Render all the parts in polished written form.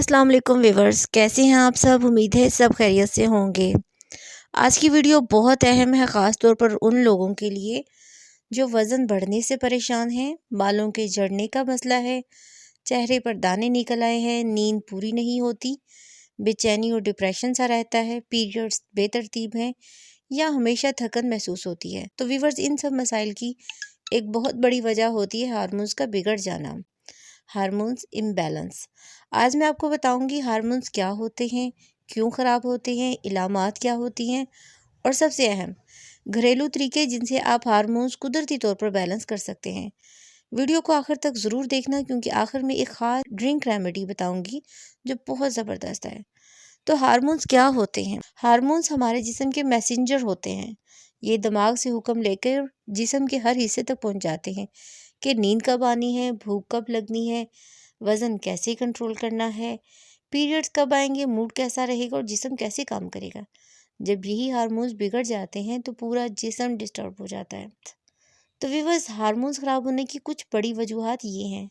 अस्सलाम वालेकुम व्यूवर्स, कैसे हैं आप सब। उम्मीद है सब खैरियत से होंगे। आज की वीडियो बहुत अहम है, ख़ास तौर पर उन लोगों के लिए जो वज़न बढ़ने से परेशान हैं, बालों के झड़ने का मसला है, चेहरे पर दाने निकल आए हैं, नींद पूरी नहीं होती, बेचैनी और डिप्रेशन सा रहता है, पीरियड्स बेतरतीब हैं या हमेशा थकन महसूस होती है। तो व्यूवर्स, इन सब मसाइल की एक बहुत बड़ी वजह होती है हार्मोन्स का बिगड़ जाना, हार्मोन्स इम्बैलेंस। आज मैं आपको बताऊंगी हार्मोन्स क्या होते हैं, क्यों ख़राब होते हैं, इलामात क्या होती हैं और सबसे अहम घरेलू तरीके जिनसे आप हार्मोन्स कुदरती तौर पर बैलेंस कर सकते हैं। वीडियो को आखिर तक ज़रूर देखना, क्योंकि आखिर में एक ख़ास ड्रिंक रेमेडी बताऊंगी जो बहुत ज़बरदस्त है। तो हार्मोन्स क्या होते हैं? हार्मोन्स हमारे जिस्म के मैसेंजर होते हैं। ये दिमाग से हुक्म लेकर जिस्म के हर हिस्से तक पहुंच जाते हैं कि नींद कब आनी है, भूख कब लगनी है, वज़न कैसे कंट्रोल करना है, पीरियड्स कब आएंगे, मूड कैसा रहेगा और जिस्म कैसे काम करेगा। जब यही हार्मोन्स बिगड़ जाते हैं तो पूरा जिस्म डिस्टर्ब हो जाता है। तो व्यूअर्स, हार्मोन्स ख़राब होने की कुछ बड़ी वजूहात ये हैं: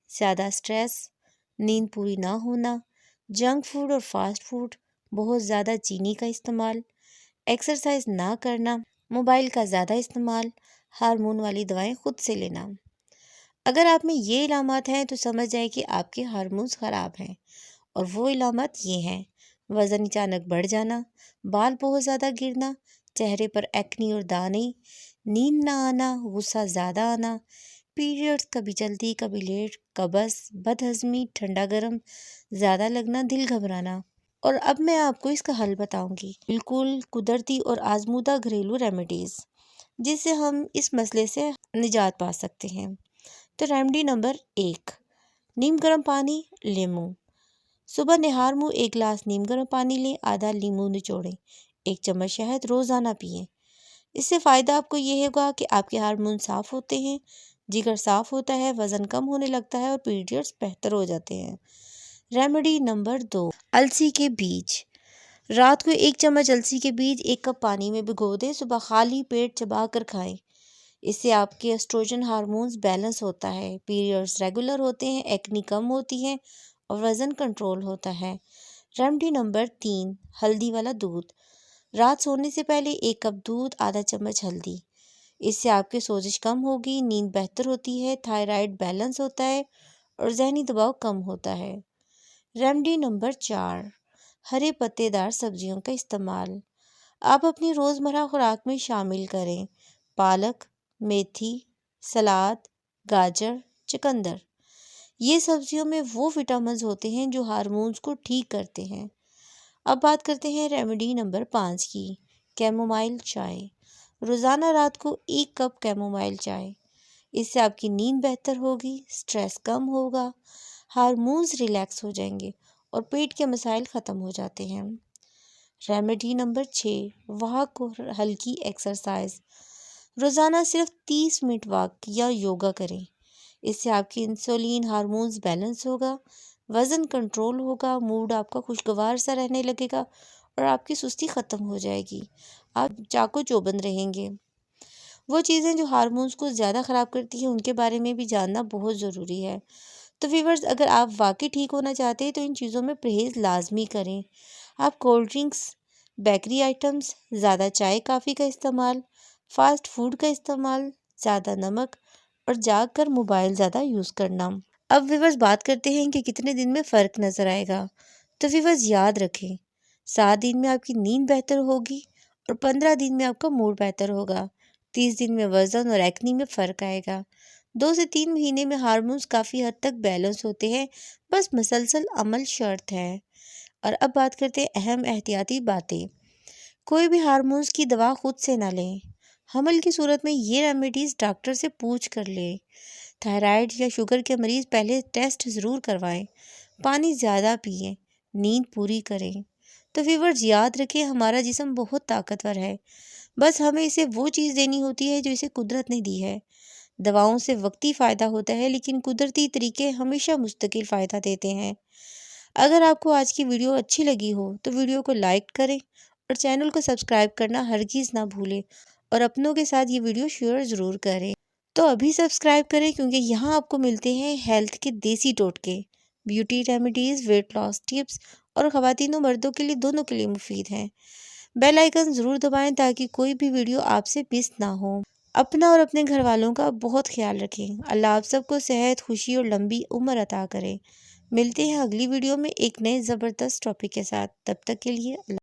ज़्यादा स्ट्रेस, नींद पूरी ना होना, जंक फूड और फास्ट फूड, बहुत ज़्यादा चीनी का इस्तेमाल, एक्सरसाइज ना करना, मोबाइल का ज़्यादा इस्तेमाल, हार्मोन वाली दवाएं खुद से लेना। अगर आप में ये इलामात हैं तो समझ जाए कि आपके हार्मोन्स ख़राब हैं। और वो इलामात ये हैं: वज़न अचानक बढ़ जाना, बाल बहुत ज़्यादा गिरना, चेहरे पर एक्नी और दाने, नींद ना आना, गुस्सा ज़्यादा आना, पीरियड्स कभी जल्दी कभी लेट, कब्ज़, बदहज़मी, ठंडा गर्म ज़्यादा लगना, दिल घबराना। और अब मैं आपको इसका हल बताऊंगी, बिल्कुल कुदरती और आजमूदा घरेलू रेमेडीज़, जिससे हम इस मसले से निजात पा सकते हैं। तो रेमेडी नंबर 1, नीम गर्म पानी, लीमू। सुबह निहार मुँह 1 गिलास नीम गर्म पानी लें, आधा नींबू निचोड़ें, 1 चम्मच शहद, रोज़ाना पिएं। इससे फ़ायदा आपको ये होगा कि आपके हार्मोन साफ़ होते हैं, जिगर साफ़ होता है, वज़न कम होने लगता है और पीरियड्स बेहतर हो जाते हैं। रेमेडी नंबर 2, अलसी के बीज। रात को 1 चम्मच अलसी के बीज 1 कप पानी में भिगो दें, सुबह खाली पेट चबा कर खाएं। इससे आपके एस्ट्रोजन हार्मोन्स बैलेंस होता है, पीरियड्स रेगुलर होते हैं, एक्नी कम होती है और वज़न कंट्रोल होता है। रेमेडी नंबर 3, हल्दी वाला दूध। रात सोने से पहले 1 कप दूध, आधा चम्मच हल्दी। इससे आपके सोजिश कम होगी, नींद बेहतर होती है, थायराइड बैलेंस होता है और जहनी दबाव कम होता है। रेमेडी नंबर 4, हरे पत्तेदार सब्जियों का इस्तेमाल आप अपनी रोज़मर्रा खुराक में शामिल करें। पालक, मेथी, सलाद, गाजर, चुकंदर, ये सब्जियों में वो विटामिन्स होते हैं जो हार्मोन्स को ठीक करते हैं। अब बात करते हैं रेमेडी नंबर 5 की, कैमोमाइल चाय। रोज़ाना रात को 1 कप कैमोमाइल चाय। इससे आपकी नींद बेहतर होगी, स्ट्रेस कम होगा, हार्मोन्स रिलैक्स हो जाएंगे और पेट के मसाइल ख़त्म हो जाते हैं। रेमेडी नंबर 6, वॉक और हल्की एक्सरसाइज। रोज़ाना सिर्फ 30 मिनट वॉक या योगा करें। इससे आपकी इंसुलिन हार्मोन्स बैलेंस होगा, वज़न कंट्रोल होगा, मूड आपका खुशगवार सा रहने लगेगा और आपकी सुस्ती ख़त्म हो जाएगी। आप चाको चौबंद रहेंगे। वो चीज़ें जो हार्मोन्स को ज़्यादा ख़राब करती हैं उनके बारे में भी जानना बहुत ज़रूरी है। तो व्यूअर्स, अगर आप वाकई ठीक होना चाहते हैं तो इन चीज़ों में परहेज़ लाजमी करें। आप कोल्ड ड्रिंक्स, बेकरी आइटम्स, ज़्यादा चाय कॉफ़ी का इस्तेमाल, फास्ट फूड का इस्तेमाल, ज़्यादा नमक और जाग कर मोबाइल ज़्यादा यूज़ करना। अब व्यूअर्स, बात करते हैं कि कितने दिन में फ़र्क नज़र आएगा। तो व्यूअर्स, याद रखें, 7 दिन में आपकी नींद बेहतर होगी और 15 दिन में आपका मूड बेहतर होगा, 30 दिन में वज़न और एक्नी में फ़र्क आएगा, 2 से 3 महीने में हार्मोन्स काफ़ी हद तक बैलेंस होते हैं, बस मुसलसल अमल शर्त है। और अब बात करते हैं अहम एहतियाती बातें। कोई भी हार्मोन्स की दवा खुद से ना लें। हमल की सूरत में ये रेमेडीज़ डॉक्टर से पूछ कर लें। थायराइड या शुगर के मरीज़ पहले टेस्ट ज़रूर करवाएं। पानी ज़्यादा पिएं, नींद पूरी करें। तो व्यूअर्स, याद रखें, हमारा जिस्म बहुत ताकतवर है, बस हमें इसे वो चीज़ देनी होती है जो इसे कुदरत ने दी है। दवाओं से वक्ती फ़ायदा होता है, लेकिन कुदरती तरीके हमेशा मुस्तकिल फ़ायदा देते हैं। अगर आपको आज की वीडियो अच्छी लगी हो तो वीडियो को लाइक करें और चैनल को सब्सक्राइब करना हरगिज़ ना भूलें और अपनों के साथ ये वीडियो शेयर ज़रूर करें। तो अभी सब्सक्राइब करें, क्योंकि यहाँ आपको मिलते हैं हेल्थ के देसी टोटके beauty remedies, weight loss tips اور خواتین و مردوں کے لیے دونوں کے لیے مفید ہیں۔ بیل آئیکن ضرور دبائیں تاکہ کوئی بھی ویڈیو آپ سے مس نہ ہو۔ اپنا اور اپنے گھر والوں کا بہت خیال رکھیں۔ اللہ آپ سب کو صحت، خوشی اور لمبی عمر عطا کرے۔ ملتے ہیں اگلی ویڈیو میں ایک نئے زبردست ٹاپک کے ساتھ۔ تب تک کے لیے اللہ